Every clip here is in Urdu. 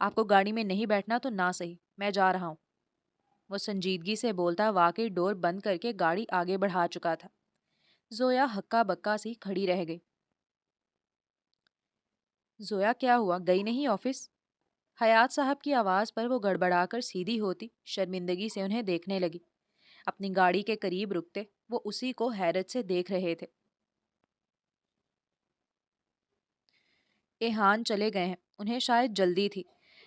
آپ کو گاڑی میں نہیں بیٹھنا تو نہ صحیح، میں جا رہا ہوں۔ وہ سنجیدگی سے بولتا واقعی ڈور بند کر کے گاڑی آگے بڑھا چکا تھا۔ زویا ہکا بکا سی کھڑی رہ گئی۔ زویا کیا ہوا، گئی نہیں آفس؟ حیات صاحب کی آواز پر وہ گڑبڑا کر سیدھی ہوتی شرمندگی سے انہیں دیکھنے لگی۔ اپنی گاڑی کے قریب رکتے وہ اسی کو حیرت سے دیکھ رہے تھے۔ ایہان چلے گئے ہیں، انہیں شاید جلدی تھی،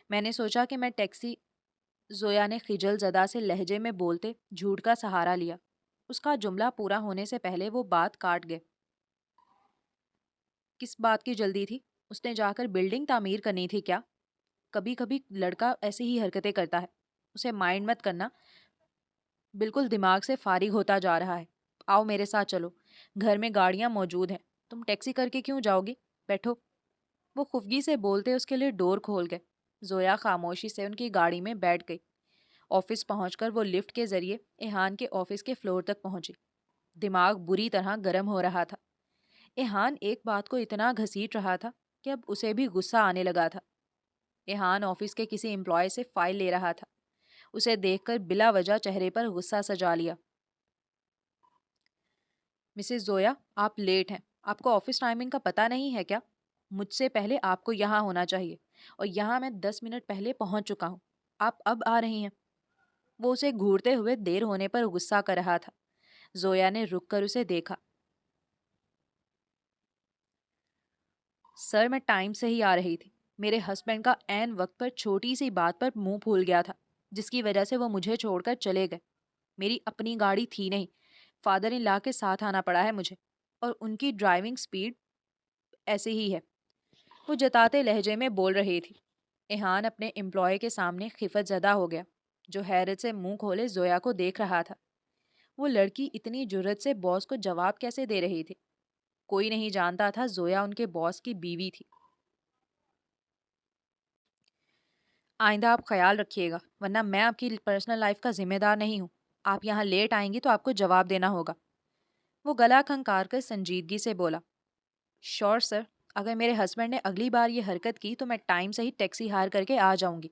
میں نے سوچا کہ میں ٹیکسی۔ زویا نے خجل زدہ سے لہجے میں بولتے جھوٹ کا سہارا لیا۔ اس کا جملہ پورا ہونے سے پہلے وہ بات کاٹ گئے۔ کس بات کی جلدی تھی؟ اس نے جا کر بلڈنگ تعمیر کرنی تھی کیا؟ کبھی کبھی لڑکا ایسی ہی حرکتیں کرتا ہے، اسے مائنڈ مت کرنا، بالکل دماغ سے فارغ ہوتا جا رہا ہے۔ آؤ میرے ساتھ چلو، گھر میں گاڑیاں موجود ہیں، تم ٹیکسی کر کے کیوں جاؤ گی؟ بیٹھو۔ وہ خفگی سے بولتے اس کے لیے ڈور کھول گئے۔ زویا خاموشی سے ان کی گاڑی میں بیٹھ گئی۔ آفس پہنچ کر وہ لفٹ کے ذریعے ایہان کے آفس کے فلور تک پہنچی۔ دماغ بری طرح گرم ہو رہا تھا۔ ایہان ایک بات کو اتنا گھسیٹ رہا تھا کہ اب اسے بھی غصہ آنے لگا تھا۔ ایہان آفس کے کسی امپلائی سے فائل لے رہا تھا۔ اسے دیکھ کر بلا وجہ چہرے پر غصہ سجا لیا۔ مسز زویا، آپ لیٹ ہیں، آپ کو آفس ٹائمنگ کا پتہ نہیں ہے کیا؟ مجھ سے پہلے آپ کو یہاں ہونا چاہیے، اور یہاں میں 10 منٹ پہلے پہنچ چکا ہوں، آپ اب آ رہی ہیں؟ وہ اسے گھورتے ہوئے دیر ہونے پر غصہ کر رہا تھا۔ زویا نے رک کر اسے دیکھا۔ سر، میں ٹائم سے ہی آ رہی تھی، میرے ہسبینڈ کا عین وقت پر چھوٹی سی بات پر منہ پھول گیا تھا، جس کی وجہ سے وہ مجھے چھوڑ کر چلے گئے۔ میری اپنی گاڑی تھی نہیں، فادر ان لا کے ساتھ آنا پڑا ہے مجھے، اور ان کی ڈرائیونگ سپیڈ ایسے ہی ہے، وہ جتاتے لہجے میں بول رہی تھی۔ ایہان اپنے امپلائی کے سامنے خفت زدہ ہو گیا، جو حیرت سے منہ کھولے زویا کو دیکھ رہا تھا۔ وہ لڑکی اتنی جرت سے باس کو جواب کیسے دے رہی تھی؟ کوئی نہیں جانتا تھا زویا ان کے باس کی بیوی تھی۔ آئندہ آپ خیال رکھیے گا، ورنہ میں آپ کی پرسنل لائف کا ذمہ دار نہیں ہوں۔ آپ یہاں لیٹ آئیں گی تو آپ کو جواب دینا ہوگا۔ وہ گلا کھنکار کر سنجیدگی سے بولا۔ شور سر، اگر میرے ہسبینڈ نے اگلی بار یہ حرکت کی تو میں ٹائم سے ہی ٹیکسی ہائر کر کے آ جاؤں گی۔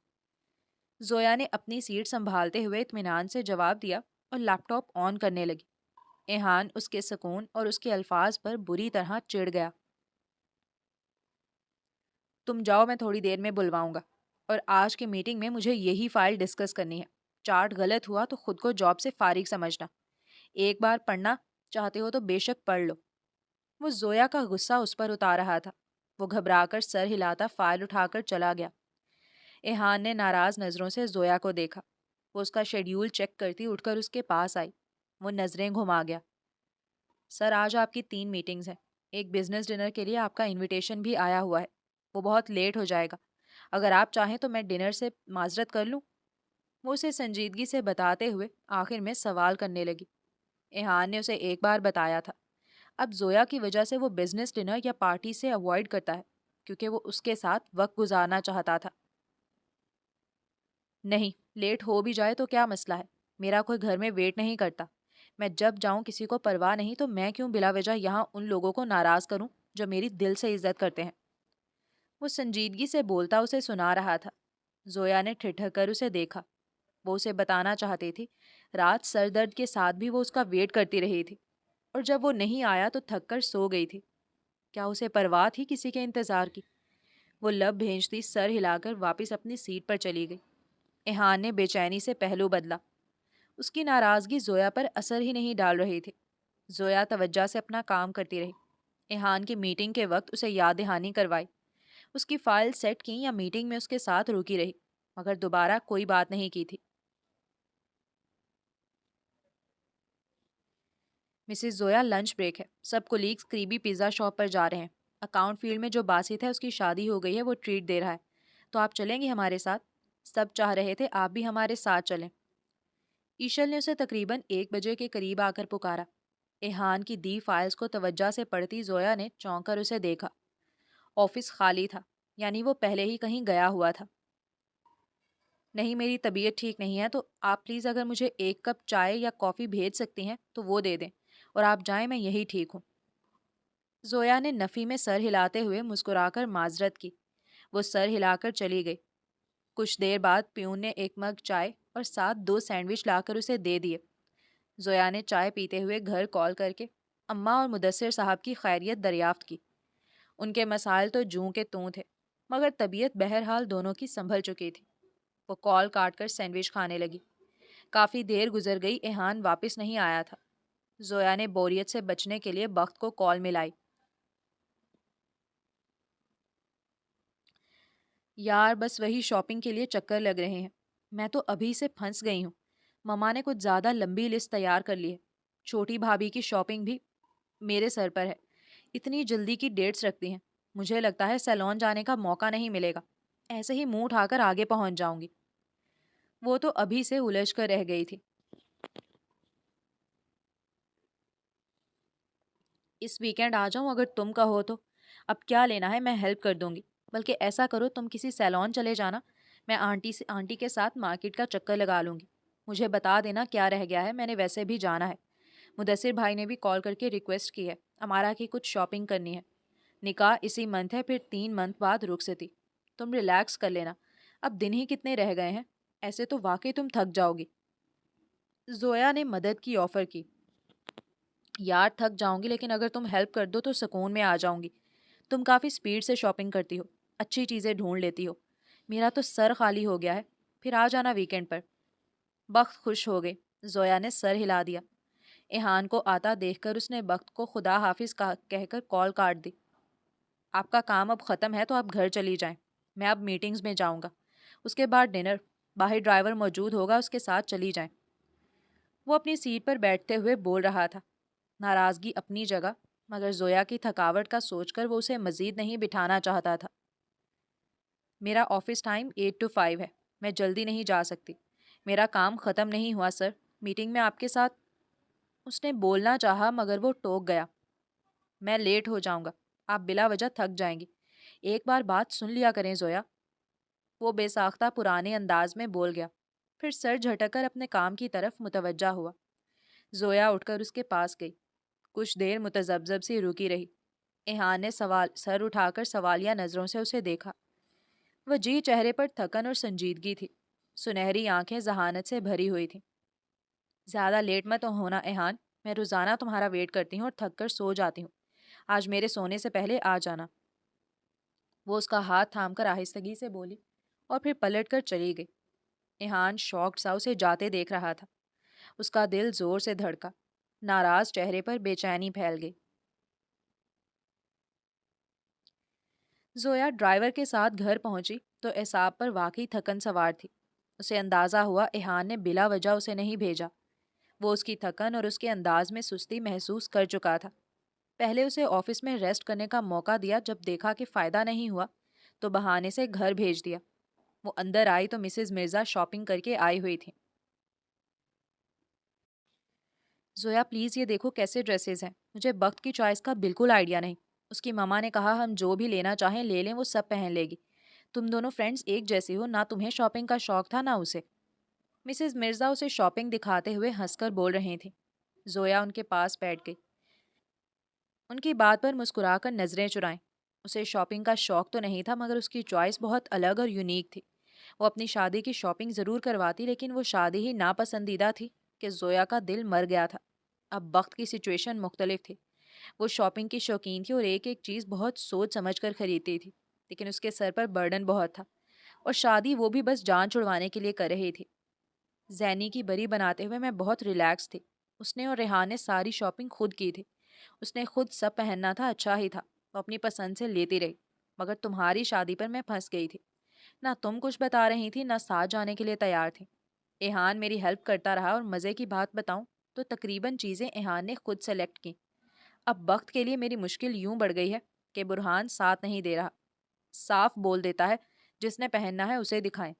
زویا نے اپنی سیٹ سنبھالتے ہوئے اطمینان سے جواب دیا اور لیپ ٹاپ آن کرنے لگی۔ ایہان اس کے سکون اور اس کے الفاظ پر بری طرح چڑ گیا۔ تم جاؤ، میں تھوڑی دیر میں بلواؤں گا، اور آج کی میٹنگ میں مجھے یہی فائل ڈسکس کرنی ہے۔ چارٹ غلط ہوا تو خود کو جاب سے فارغ سمجھنا، ایک بار پڑھنا چاہتے ہو تو بے شک پڑھ لو۔ وہ زویا کا غصہ اس پر اتار رہا تھا۔ وہ گھبرا کر سر ہلاتا فائل اٹھا کر چلا گیا۔ ایہان نے ناراض نظروں سے زویا کو دیکھا۔ وہ اس کا شیڈیول چیک کرتی اٹھ کر اس کے پاس آئی۔ وہ نظریں گھما گیا۔ سر، آج آپ کی 3 میٹنگز ہیں، ایک بزنس ڈنر کے لیے آپ کا انویٹیشن بھی آیا ہوا ہے، وہ بہت لیٹ ہو جائے گا، اگر آپ چاہیں تو میں ڈنر سے معذرت کر لوں۔ وہ اسے سنجیدگی سے بتاتے ہوئے آخر میں سوال کرنے لگی۔ ایہان نے اسے ایک بار بتایا تھا، اب زویا کی وجہ سے وہ بزنس ڈنر یا پارٹی سے اوائڈ کرتا ہے، کیونکہ وہ اس کے ساتھ وقت گزارنا چاہتا تھا۔ نہیں، لیٹ ہو بھی جائے تو کیا مسئلہ ہے، میرا کوئی گھر میں ویٹ نہیں کرتا، میں جب جاؤں کسی کو پرواہ نہیں، تو میں کیوں بلا وجہ یہاں ان لوگوں کو ناراض کروں جو میری دل سے عزت کرتے ہیں۔ وہ سنجیدگی سے بولتا اسے سنا رہا تھا۔ زویا نے ٹھٹھر کر اسے دیکھا۔ وہ اسے بتانا چاہتی تھی رات سر درد کے ساتھ بھی وہ اس کا ویٹ کرتی رہی تھی، اور جب وہ نہیں آیا تو تھک کر سو گئی تھی۔ کیا اسے پرواہ تھی کسی کے انتظار کی؟ وہ لب بھینجتی سر ہلا کر واپس اپنی سیٹ پر چلی گئی۔ ایہان نے بے چینی سے پہلو بدلا۔ اس کی ناراضگی زویا پر اثر ہی نہیں ڈال رہی تھی۔ زویا توجہ سے اپنا کام کرتی رہی۔ ایہان کی میٹنگ کے وقت اسے یاد دہانی کروائی، اس کی فائل سیٹ کی یا میٹنگ میں اس کے ساتھ رکی رہی، مگر دوبارہ کوئی بات نہیں کی تھی۔ مسز زویا، لنچ بریک ہے، سب کولیگز قریبی پیزا شاپ پر جا رہے ہیں، اکاؤنٹ فیلڈ میں جو باسط ہے اس کی شادی ہو گئی ہے، وہ ٹریٹ دے رہا ہے، تو آپ چلیں گے ہمارے ساتھ؟ سب چاہ رہے تھے آپ بھی ہمارے ساتھ چلیں۔ ایشل نے اسے تقریباً 1 بجے کے قریب آ کر پکارا۔ ایہان کی دی فائلز کو توجہ سے پڑھتی زویا نے چونک کر اسے دیکھا۔ آفس خالی تھا، یعنی وہ پہلے ہی کہیں گیا ہوا تھا۔ نہیں، میری طبیعت ٹھیک نہیں ہے، تو آپ پلیز اگر مجھے 1 کپ چائے یا کافی بھیج سکتی ہیں تو وہ دے دیں، اور آپ جائیں، میں یہی ٹھیک ہوں۔ زویا نے نفی میں سر ہلاتے ہوئے مسکرا کر معذرت کی۔ وہ سر ہلا کر چلی گئی۔ کچھ دیر بعد پیون نے ایک مگ چائے اور ساتھ 2 سینڈوچ لا کر اسے دے دیے۔ زویا نے چائے پیتے ہوئے گھر کال کر کے اماں اور مدثر صاحب کی خیریت دریافت کی۔ ان کے مسائل تو جوں کے توں تھے، مگر طبیعت بہرحال دونوں کی سنبھل چکی تھی۔ وہ کال کاٹ کر سینڈوچ کھانے لگی۔ کافی دیر گزر گئی، ایہان واپس نہیں آیا تھا۔ زویا نے بوریت سے بچنے کے لیے بخت کو کال ملائی۔ یار بس وہی شاپنگ کے لیے چکر لگ رہے ہیں، میں تو ابھی سے پھنس گئی ہوں۔ مما نے کچھ زیادہ لمبی لسٹ تیار کر لی ہے۔ چھوٹی بھابھی کی شاپنگ بھی میرے سر پر ہے، اتنی جلدی کی ڈیٹس رکھتی ہیں، مجھے لگتا ہے سیلون جانے کا موقع نہیں ملے گا، ایسے ہی منہ اٹھا کر آگے پہنچ جاؤں گی۔ وہ تو ابھی سے الجھ کر رہ گئی تھی۔ اس ویکینڈ آ جاؤں اگر تم کہو تو؟ اب کیا لینا ہے میں ہیلپ کر دوں گی، بلکہ ایسا کرو تم کسی سیلون چلے جانا، میں آنٹی کے ساتھ مارکیٹ کا چکر لگا لوں گی، مجھے بتا دینا کیا رہ گیا ہے، میں نے ویسے بھی جانا ہے۔ مدثر بھائی نے بھی کال کر کے ریکویسٹ کی ہے، امارا کی کچھ شاپنگ کرنی ہے، نکاح اسی منتھ ہے، پھر 3 منتھ بعد رخصتی، تم ریلیکس کر لینا، اب دن ہی کتنے رہ گئے ہیں، ایسے تو واقعی تم تھک جاؤ گی۔ زویا نے مدد کی آفر کی۔ یار تھک جاؤں گی لیکن اگر تم ہیلپ کر دو تو سکون میں آ جاؤں گی، تم کافی سپیڈ سے شاپنگ کرتی ہو، اچھی چیزیں ڈھونڈ لیتی ہو، میرا تو سر خالی ہو گیا ہے، پھر آ جانا ویکینڈ پر۔ بخت خوش ہو گئی۔ زویا نے سر ہلا دیا۔ ایہان کو آتا دیکھ کر اس نے بخت کو خدا حافظ کہہ کر کال کاٹ دی۔ آپ کا کام اب ختم ہے تو آپ گھر چلی جائیں، میں اب میٹنگز میں جاؤں گا، اس کے بعد ڈنر، باہر ڈرائیور موجود ہوگا، اس کے ساتھ چلی جائیں۔ وہ اپنی سیٹ پر بیٹھتے ہوئے بول رہا تھا، ناراضگی اپنی جگہ، مگر زویا کی تھکاوٹ کا سوچ کر وہ اسے مزید نہیں بٹھانا چاہتا تھا۔ میرا آفس ٹائم 8 to 5 ہے، میں جلدی نہیں جا سکتی، میرا کام ختم نہیں ہوا سر، میٹنگ میں آپ کے ساتھ۔ اس نے بولنا چاہا مگر وہ ٹوک گیا۔ میں لیٹ ہو جاؤں گا، آپ بلا وجہ تھک جائیں گی، ایک بار بات سن لیا کریں زویا۔ وہ بے ساختہ پرانے انداز میں بول گیا، پھر سر جھٹک کر اپنے کام کی طرف متوجہ ہوا۔ زویا اٹھ کر اس کے پاس گئی، کچھ دیر متذبذب سی رکی رہی۔ ایہان نے سر اٹھا کر سوالیہ نظروں سے اسے دیکھا۔ وجیح چہرے پر تھکن اور سنجیدگی تھی، سنہری آنکھیں ذہانت سے بھری ہوئی تھیں۔ زیادہ لیٹ مت ہونا ایہان، میں روزانہ تمہارا ویٹ کرتی ہوں اور تھک کر سو جاتی ہوں، آج میرے سونے سے پہلے آ جانا۔ وہ اس کا ہاتھ تھام کر آہستگی سے بولی اور پھر پلٹ کر چلی گئی۔ ایہان شاکڈ سا اسے جاتے دیکھ رہا تھا، اس کا دل زور سے دھڑکا، ناراض چہرے پر بے چینی پھیل گئی۔ زویا ڈرائیور کے ساتھ گھر پہنچی تو اعصاب پر واقعی تھکن سوار تھی۔ اسے اندازہ ہوا ایہان نے بلا وجہ اسے نہیں بھیجا، وہ اس کی تھکن اور اس کے انداز میں سستی محسوس کر چکا تھا۔ پہلے اسے آفس میں ریسٹ کرنے کا موقع دیا، جب دیکھا کہ فائدہ نہیں ہوا تو بہانے سے گھر بھیج دیا۔ وہ اندر آئی تو مسز مرزا شاپنگ کر کے آئی ہوئی تھی۔ زویا پلیز یہ دیکھو کیسے ڈریسز ہیں، مجھے بخت کی چوائس کا بالکل آئیڈیا نہیں، اس کی ماما نے کہا ہم جو بھی لینا چاہیں لے لیں، وہ سب پہن لے گی، تم دونوں فرینڈز ایک جیسی ہو، نہ تمہیں شاپنگ کا شوق تھا نہ اسے۔ مسز مرزا اسے شاپنگ دکھاتے ہوئے ہنس کر بول رہی تھیں۔ زویا ان کے پاس بیٹھ گئی، ان کی بات پر مسکرا کر نظریں چرائیں۔ اسے شاپنگ کا شوق تو نہیں تھا مگر اس کی چوائس بہت الگ اور یونیک تھی۔ وہ اپنی شادی کی شاپنگ ضرور کرواتی لیکن وہ شادی ہی ناپسندیدہ تھی کہ زویا کا دل مر گیا تھا۔ اب وقت کی سچویشن مختلف تھی، وہ شاپنگ کی شوقین تھی اور ایک ایک چیز بہت سوچ سمجھ کر خریدتی تھی، لیکن اس کے سر پر برڈن بہت تھا اور شادی وہ بھی بس جان چھڑوانے کے لیے کر رہی تھی۔ زینی کی بری بناتے ہوئے میں بہت ریلیکس تھی، اس نے اور ریحان نے ساری شاپنگ خود کی تھی، اس نے خود سب پہننا تھا، اچھا ہی تھا، وہ اپنی پسند سے لیتی رہی، مگر تمہاری شادی پر میں پھنس گئی تھی، نہ تم کچھ بتا رہی تھی نہ ساتھ جانے کے لیے تیار تھی۔ ایہان میری ہیلپ کرتا رہا اور مزے کی بات بتاؤں تو تقریباً چیزیں ایہان نے خود سلیکٹ کی۔ اب وقت کے لیے میری مشکل یوں بڑھ گئی ہے کہ برہان ساتھ نہیں دے رہا، صاف بول دیتا ہے جس نے پہننا ہے اسے دکھائیں۔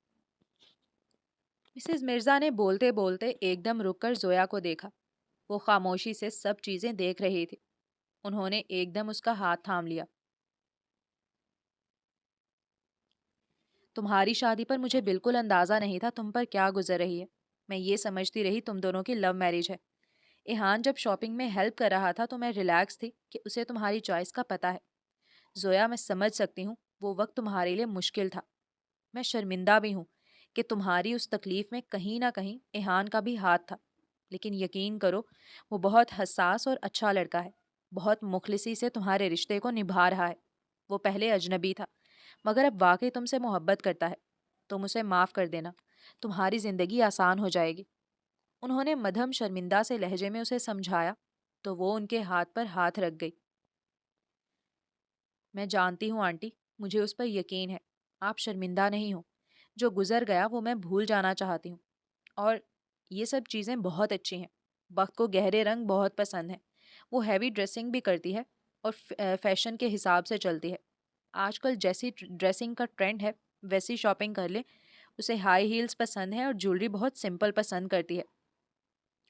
مسز مرزا نے بولتے بولتے ایک دم رک کر زویا کو دیکھا، وہ خاموشی سے سب چیزیں دیکھ رہی تھی۔ انہوں نے ایک دم اس کا ہاتھ تھام لیا۔ تمہاری شادی پر مجھے بالکل اندازہ نہیں تھا تم پر کیا گزر رہی ہے، میں یہ سمجھتی رہی تم دونوں کی لو میرج ہے۔ ایہان جب شاپنگ میں ہیلپ کر رہا تھا تو میں ریلیکس تھی کہ اسے تمہاری چوائس کا پتہ ہے۔ زویا میں سمجھ سکتی ہوں وہ وقت تمہارے لیے مشکل تھا، میں شرمندہ بھی ہوں کہ تمہاری اس تکلیف میں کہیں نہ کہیں ایہان کا بھی ہاتھ تھا، لیکن یقین کرو وہ بہت حساس اور اچھا لڑکا ہے، بہت مخلصی سے تمہارے رشتے کو نبھا رہا ہے۔ وہ پہلے اجنبی تھا، مگر اب واقعی تم سے محبت کرتا ہے۔ تم اسے معاف کر دینا، تمہاری زندگی آسان ہو جائے گی۔ انہوں نے مدھم شرمندہ سے لہجے میں اسے سمجھایا تو وہ ان کے ہاتھ پر ہاتھ رکھ گئی۔ میں جانتی ہوں آنٹی، مجھے اس پر یقین ہے، آپ شرمندہ نہیں ہو۔ جو گزر گیا وہ میں بھول جانا چاہتی ہوں، اور یہ سب چیزیں بہت اچھی ہیں۔ وقت کو گہرے رنگ بہت پسند ہیں، وہ ہیوی ڈریسنگ بھی کرتی ہے اور فیشن کے حساب سے چلتی ہے۔ آج کل جیسی ڈریسنگ کا ٹرینڈ ہے ویسی شاپنگ کر لے۔ اسے ہائی ہیلز پسند ہے اور جویلری بہت سمپل پسند کرتی ہے۔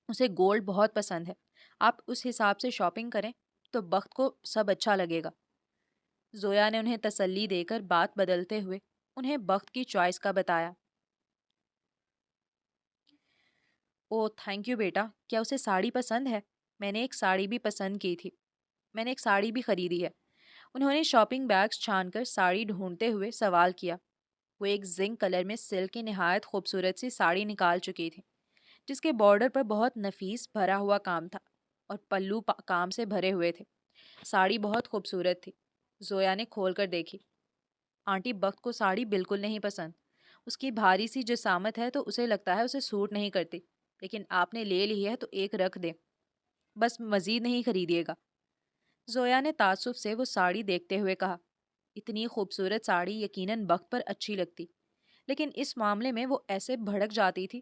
اسے گولڈ بہت پسند ہے۔ آپ اس حساب سے شاپنگ کریں تو وقت کو سب اچھا لگے گا۔ زویا نے انہیں تسلی دے کر بات بدلتے ہوئے انہیں وقت کی چوائس کا بتایا۔ او تھینک یو بیٹا، کیا اسے ساڑی پسند ہے؟ میں نے ایک ساڑی بھی پسند کی تھی، میں نے ایک ساڑی بھی خریدی ہے۔ انہوں نے شاپنگ بیگز چھان کر ساڑی ڈھونڈتے ہوئے سوال کیا۔ وہ ایک زنک کلر میں سلک کی نہایت خوبصورت سی ساڑی نکال چکی تھی، جس کے بارڈر پر بہت نفیس بھرا ہوا کام تھا اور پلو کام سے بھرے ہوئے تھے۔ ساڑی بہت خوبصورت تھی۔ زویا نے کھول کر دیکھی۔ آنٹی بخت کو ساڑی بالکل نہیں پسند، اس کی بھاری سی جسامت ہے تو اسے لگتا ہے اسے سوٹ نہیں کرتی، لیکن آپ نے لے لی ہے تو ایک رکھ دیں، بس مزید نہیں خریدیے گا۔ زویا نے تعصب سے وہ ساڑی دیکھتے ہوئے کہا۔ اتنی خوبصورت ساڑی یقیناً وقت پر اچھی لگتی، لیکن اس معاملے میں وہ ایسے بھڑک جاتی تھی۔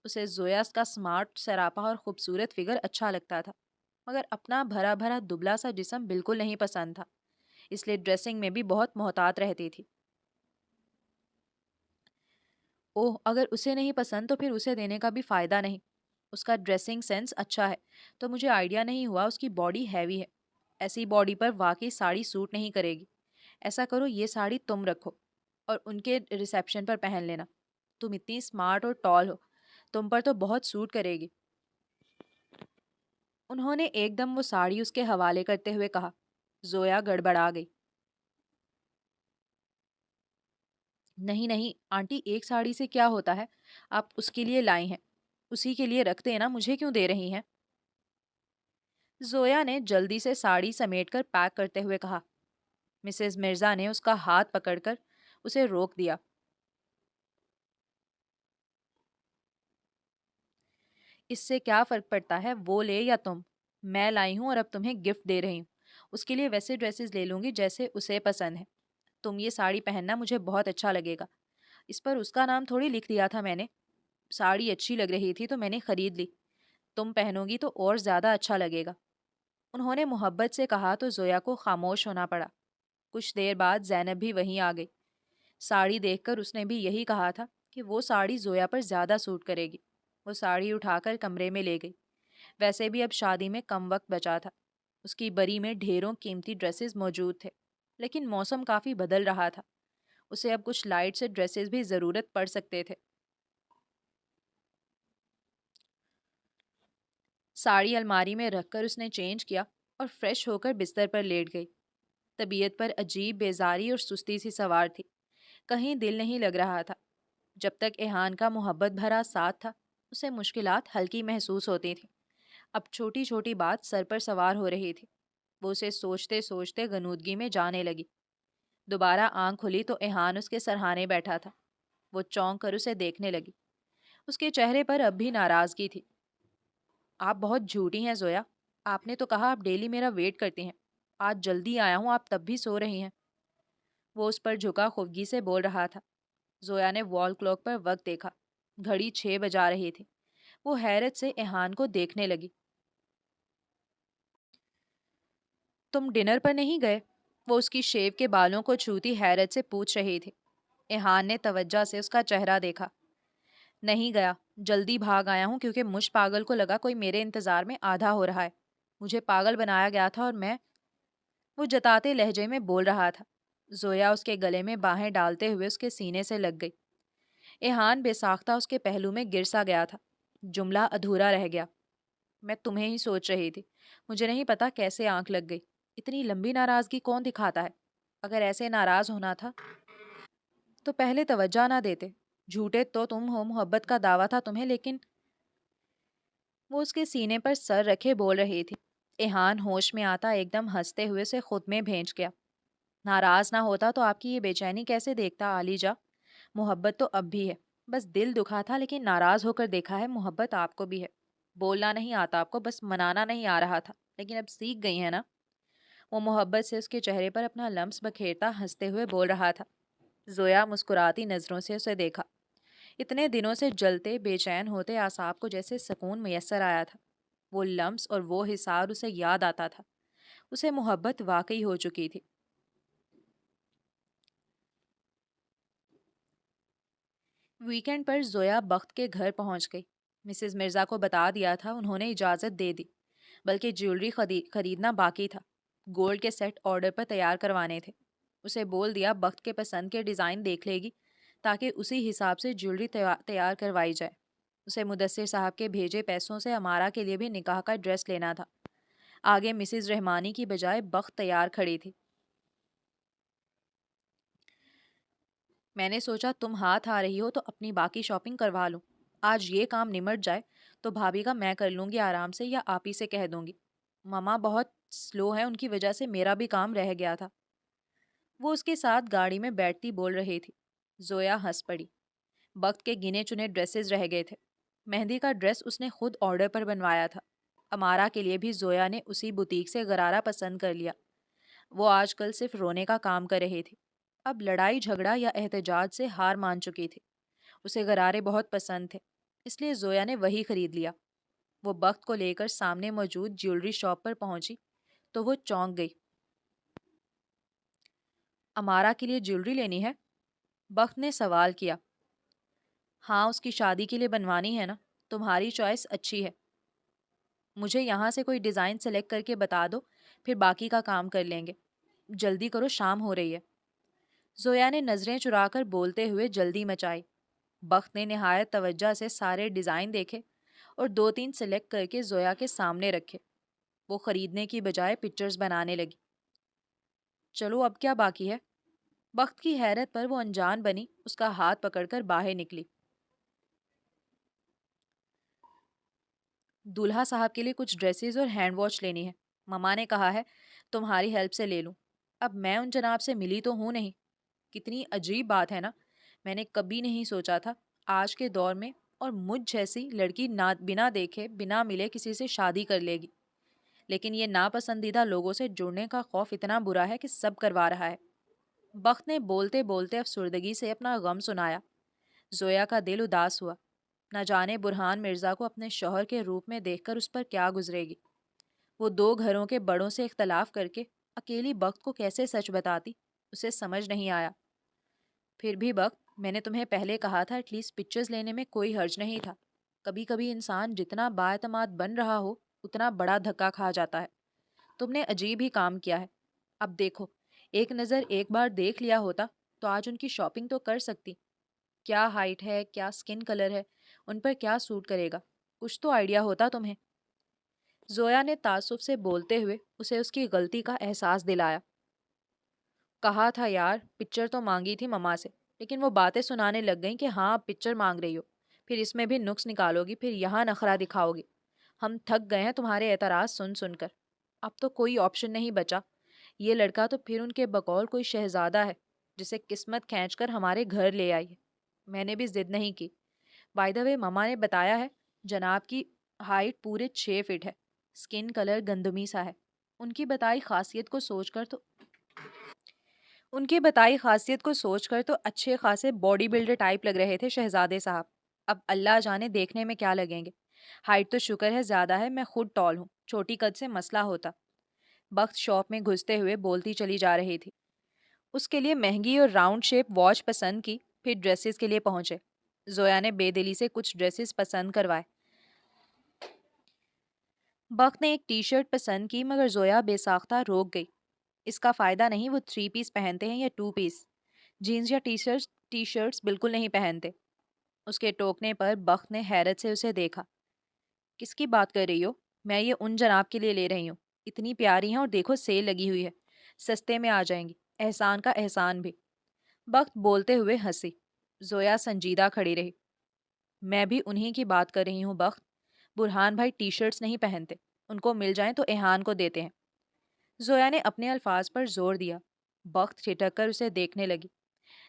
اسے زویا کا سمارٹ سراپا اور خوبصورت فگر اچھا لگتا تھا، مگر اپنا بھرا بھرا دبلا سا جسم بالکل نہیں پسند تھا، اس لیے ڈریسنگ میں بھی بہت محتاط رہتی تھی۔ اوہ، اگر اسے نہیں پسند تو پھر اسے دینے کا بھی فائدہ نہیں۔ اس کا ڈریسنگ سینس اچھا ہے، تو مجھے آئیڈیا نہیں ہوا اس کی باڈی ہیوی ہے۔ ایسی باڈی پر واقعی ساڑی سوٹ نہیں کرے گی۔ ایسا کرو یہ ساڑی تم رکھو اور ان کے ریسیپشن پر پہن لینا۔ تم اتنی اسمارٹ اور ٹال ہو، تم پر تو بہت سوٹ کرے گی۔ انہوں نے ایک دم وہ ساڑی اس کے حوالے کرتے ہوئے کہا۔ زویا گڑبڑا گئی۔ نہیں نہیں آنٹی، ایک ساڑی سے کیا ہوتا ہے؟ آپ اس کے لیے لائی ہیں، اسی کے لیے رکھتے ہیں نا، مجھے کیوں دے رہی ہیں؟ زویا نے جلدی سے ساڑی سمیٹ کر پیک کرتے ہوئے کہا۔ مسز مرزا نے اس کا ہاتھ پکڑ کر اسے روک دیا۔ اس سے کیا فرق پڑتا ہے وہ لے یا تم؟ میں لائی ہوں اور اب تمہیں گفٹ دے رہی ہوں۔ اس کے لیے ویسے ڈریسز لے لوں گی جیسے اسے پسند ہے۔ تم یہ ساڑی پہننا مجھے بہت اچھا لگے گا۔ اس پر اس کا نام تھوڑی لکھ دیا تھا میں نے۔ ساڑی اچھی لگ رہی تھی تو میں نے خرید لی۔ تم پہنو گی تو اور زیادہ اچھا لگے گا۔ انہوں نے محبت سے کہا تو زویا کو خاموش ہونا پڑا۔ کچھ دیر بعد زینب بھی وہیں آ گئی۔ ساڑی دیکھ کر اس نے بھی یہی کہا تھا کہ وہ ساڑی زویا پر زیادہ سوٹ کرے گی۔ وہ ساڑی اٹھا کر کمرے میں لے گئی۔ ویسے بھی اب شادی میں کم وقت بچا تھا۔ اس کی بری میں ڈھیروں قیمتی ڈریسز موجود تھے، لیکن موسم کافی بدل رہا تھا۔ اسے اب کچھ لائٹ سے ڈریسز بھی ضرورت پڑ سکتے تھے۔ ساڑی الماری میں رکھ کر اس نے چینج کیا اور فریش ہو کر بستر پر لیٹ گئی۔ طبیعت پر عجیب بیزاری اور سستی سی سوار تھی، کہیں دل نہیں لگ رہا تھا۔ جب تک ایہان کا محبت بھرا ساتھ تھا اسے مشکلات ہلکی محسوس ہوتی تھیں۔ اب چھوٹی چھوٹی بات سر پر سوار ہو رہی تھی۔ وہ اسے سوچتے سوچتے غنودگی میں جانے لگی۔ دوبارہ آنکھ کھلی تو ایہان اس کے سرہانے بیٹھا تھا۔ وہ چونک کر اسے دیکھنے لگی۔ اس کے چہرے پر اب بھی ناراضگی تھی۔ آپ بہت جھوٹی ہیں زویا، آپ نے تو کہا آپ ڈیلی میرا ویٹ کرتی ہیں۔ آج جلدی آیا ہوں، آپ تب بھی سو رہی ہیں۔ وہ اس پر جھکا خفگی سے بول رہا تھا۔ زویا نے وال کلاک پر وقت دیکھا۔ گھڑی 6 بجا رہی تھی۔ وہ حیرت سے ایہان کو دیکھنے لگی۔ تم ڈنر پر نہیں گئے؟ وہ اس کی شیو کے بالوں کو چھوتی حیرت سے پوچھ رہی تھی۔ ایہان نے توجہ سے اس کا چہرہ دیکھا۔ نہیں گیا، جلدی بھاگ آیا ہوں کیونکہ مجھ پاگل کو لگا کوئی میرے انتظار میں آدھا ہو رہا ہے۔ مجھے پاگل بنایا گیا تھا اور میں… وہ جتاتے لہجے میں بول رہا تھا۔ زویا اس کے گلے میں باہیں ڈالتے ہوئے اس کے سینے سے لگ گئی۔ ایہان بے ساختہ اس کے پہلو میں گر سا گیا تھا۔ جملہ ادھورا رہ گیا۔ میں تمہیں ہی سوچ رہی تھی۔ مجھے نہیں پتا کیسے آنکھ لگ گئی۔ اتنی لمبی ناراضگی کون دکھاتا ہے؟ اگر ایسے ناراض ہونا تھا تو پہلے توجہ نہ دیتے۔ جھوٹے تو تم ہو، محبت کا دعویٰ تھا تمہیں، لیکن وہ اس کے سینے پر سر رکھے بول رہی تھی۔ ایہان ہوش میں آتا ایک دم ہنستے ہوئے اسے خود میں بھینچ گیا۔ ناراض نہ ہوتا تو آپ کی یہ بے چینی کیسے دیکھتا عالی جا؟ محبت تو اب بھی ہے، بس دل دکھا تھا، لیکن ناراض ہو کر دیکھا ہے محبت آپ کو بھی ہے۔ بولنا نہیں آتا آپ کو، بس منانا نہیں آ رہا تھا، لیکن اب سیکھ گئی ہے نا؟ وہ محبت سے اس کے چہرے پر اپنا لمس بکھیرتا ہنستے ہوئے بول رہا تھا۔ زویا مسکراتی نظروں سے اسے دیکھا۔ اتنے دنوں سے جلتے بے چین ہوتے اعصاب کو جیسے سکون میسر آیا تھا۔ وہ لمس اور وہ حصار اسے یاد آتا تھا۔ اسے محبت واقعی ہو چکی تھی۔ ویکینڈ پر زویا بخت کے گھر پہنچ گئی۔ مسز مرزا کو بتا دیا تھا، انہوں نے اجازت دے دی، بلکہ جیولری خریدنا باقی تھا۔ گولڈ کے سیٹ آرڈر پر تیار کروانے تھے۔ اسے بول دیا بخت کے پسند کے ڈیزائن دیکھ لے گی، تاکہ اسی حساب سے جیولری تیار کروائی جائے۔ اسے مدثر صاحب کے بھیجے پیسوں سے امارا کے لیے بھی نکاح کا ڈریس لینا تھا۔ آگے مسز رحمانی کی بجائے بخت تیار کھڑی تھی۔ میں نے سوچا تم ہاتھ آ رہی ہو تو اپنی باقی شاپنگ کروا لوں۔ آج یہ کام نمٹ جائے تو بھابھی کا میں کر لوں گی آرام سے، یا آپ ہی سے کہہ دوں گی۔ ماما بہت سلو ہے، ان کی وجہ سے میرا بھی کام رہ گیا تھا۔ وہ اس کے ساتھ گاڑی میں بیٹھتی بول رہی تھی۔ زویا ہنس پڑی۔ وقت کے گنے چنے ڈریسز رہ گئے تھے۔ مہندی کا ڈریس اس نے خود آرڈر پر بنوایا تھا۔ امارا کے لیے بھی زویا نے اسی بوتیک سے غرارہ پسند کر لیا۔ وہ آج کل صرف رونے کا کام کر رہی تھی۔ اب لڑائی جھگڑا یا احتجاج سے ہار مان چکی تھی۔ اسے غرارے بہت پسند تھے، اس لیے زویا نے وہی خرید لیا۔ وہ بخت کو لے کر سامنے موجود جیولری شاپ پر پہنچی تو وہ چونک گئی۔ امارا کے لیے جیولری لینی ہے؟ بخت نے سوال کیا۔ ہاں، اس کی شادی کے لیے بنوانی ہے نا۔ تمہاری چوائس اچھی ہے۔ مجھے یہاں سے کوئی ڈیزائن سلیکٹ کر کے بتا دو، پھر باقی کا کام کر لیں گے۔ جلدی کرو، شام ہو رہی ہے۔ زویا نے نظریں چرا کر بولتے ہوئے جلدی مچائی۔ بخت نے نہایت توجہ سے سارے ڈیزائن دیکھے اور دو تین سلیکٹ کر کے زویا کے سامنے رکھے۔ وہ خریدنے کی بجائے پکچرز بنانے لگی۔ چلو اب کیا باقی ہے؟ بخت کی حیرت پر وہ انجان بنی، اس کا ہاتھ پکڑ کر باہر نکلی۔ دولہا صاحب کے لیے کچھ ڈریسز اور ہینڈ واش لینی ہے۔ مما نے کہا ہے تمہاری ہیلپ سے لے لوں۔ اب میں ان جناب سے ملی تو ہوں نہیں۔ کتنی عجیب بات ہے نا، میں نے کبھی نہیں سوچا تھا آج کے دور میں اور مجھ جیسی لڑکی بنا دیکھے بنا ملے کسی سے شادی کر لے گی، لیکن یہ ناپسندیدہ لوگوں سے جڑنے کا خوف اتنا برا ہے کہ سب کروا رہا ہے۔ بخت نے بولتے بولتے افسردگی سے اپنا غم سنایا۔ زویا کا دل اداس ہوا۔ نہ جانے برہان مرزا کو اپنے شوہر کے روپ میں دیکھ کر اس پر کیا گزرے گی۔ وہ دو گھروں کے بڑوں سے اختلاف کر کے اکیلی بخت کو کیسے سچ بتاتی، اسے سمجھ نہیں آیا۔ پھر بھی بخت، میں نے تمہیں پہلے کہا تھا ایٹ لیسٹ پکچرز لینے میں کوئی حرج نہیں تھا۔ کبھی کبھی انسان جتنا بااعتماد بن رہا ہو اتنا بڑا دھکا کھا جاتا ہے۔ تم نے عجیب ہی کام کیا ہے۔ اب دیکھو، ایک نظر ایک بار دیکھ لیا ہوتا تو آج ان کی شاپنگ تو کر سکتی۔ کیا ہائٹ ہے، کیا سکن کلر ہے، ان پر کیا سوٹ کرے گا، کچھ تو آئیڈیا ہوتا تمہیں۔ زویا نے تعصب سے بولتے ہوئے اسے اس کی غلطی کا احساس دلایا۔ کہا تھا یار، پکچر تو مانگی تھی مما سے، لیکن وہ باتیں سنانے لگ گئیں کہ ہاں اب پکچر مانگ رہی ہو، پھر اس میں بھی نقص نکالو گی، پھر یہاں نخرہ دکھاؤ گی۔ ہم تھک گئے ہیں تمہارے اعتراض سن سن کر۔ اب تو کوئی آپشن نہیں بچا۔ یہ لڑکا تو پھر ان کے بقول کوئی شہزادہ ہے جسے قسمت کھینچ کر ہمارے گھر لے آئی ہے۔ میں نے بھی ضد نہیں کی۔ بائی دا وے، مما نے بتایا ہے جناب کی ہائٹ پورے 6 فٹ ہے، سکن کلر گندمی سا ہے۔ ان کی بتائی خاصیت کو سوچ کر تو اچھے خاصے باڈی بلڈر ٹائپ لگ رہے تھے شہزادے صاحب۔ اب اللہ جانے دیکھنے میں کیا لگیں گے۔ ہائٹ تو شکر ہے زیادہ ہے، میں خود ٹال ہوں، چھوٹی قد سے مسئلہ ہوتا۔ بخت شاپ میں گھستے ہوئے بولتی چلی جا رہی تھی۔ اس کے لیے مہنگی اور راؤنڈ شیپ واچ پسند کی، پھر ڈریسز کے لیے پہنچے۔ زویا نے بے دلی سے کچھ ڈریسز پسند کروائے۔ بخت نے ایک ٹی شرٹ پسند کی، مگر زویا بے ساختہ روک گئی۔ اس کا فائدہ نہیں، وہ 3 پیس پہنتے ہیں یا 2 پیس، جینز یا ٹی شرٹس بالکل نہیں پہنتے۔ اس کے ٹوکنے پر بخت نے حیرت سے اسے دیکھا۔ کس کی بات کر رہی ہو؟ میں یہ ان جناب کے لیے لے رہی ہوں، اتنی پیاری ہیں اور دیکھو سیل لگی ہوئی ہے، سستے میں آ جائیں گی، احسان کا احسان بھی۔ بخت بولتے ہوئے ہنسی۔ زویا سنجیدہ کھڑی رہی۔ میں بھی انہی کی بات کر رہی ہوں بخت۔ برہان بھائی ٹی شرٹس نہیں پہنتے، ان کو مل جائیں تو ایہان کو دیتے ہیں۔ زویا نے اپنے الفاظ پر زور دیا۔ بخت ٹھٹک کر اسے دیکھنے لگی،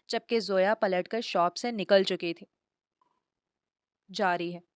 جبکہ زویا پلٹ کر شاپ سے نکل چکی تھی۔ جاری ہے۔